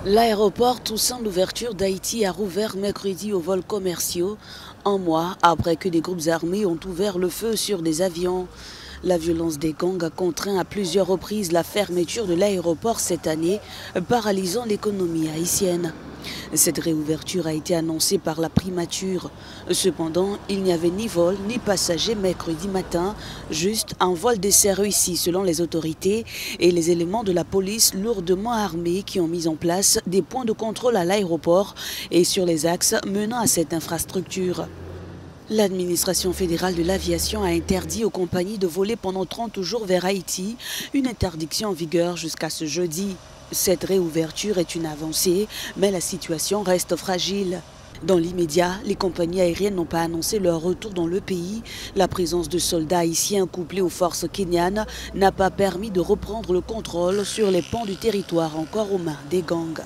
L'aéroport Toussaint Louverture d'Haïti a rouvert mercredi aux vols commerciaux, un mois après que des groupes armés ont ouvert le feu sur des avions. La violence des gangs a contraint à plusieurs reprises la fermeture de l'aéroport cette année, paralysant l'économie haïtienne. Cette réouverture a été annoncée par la primature. Cependant, il n'y avait ni vol ni passagers mercredi matin, juste un vol d'essai réussi selon les autorités et les éléments de la police lourdement armés qui ont mis en place des points de contrôle à l'aéroport et sur les axes menant à cette infrastructure. L'administration fédérale de l'aviation a interdit aux compagnies de voler pendant 30 jours vers Haïti, une interdiction en vigueur jusqu'à ce jeudi. Cette réouverture est une avancée, mais la situation reste fragile. Dans l'immédiat, les compagnies aériennes n'ont pas annoncé leur retour dans le pays. La présence de soldats haïtiens couplés aux forces kenyanes n'a pas permis de reprendre le contrôle sur les pans du territoire encore aux mains des gangs.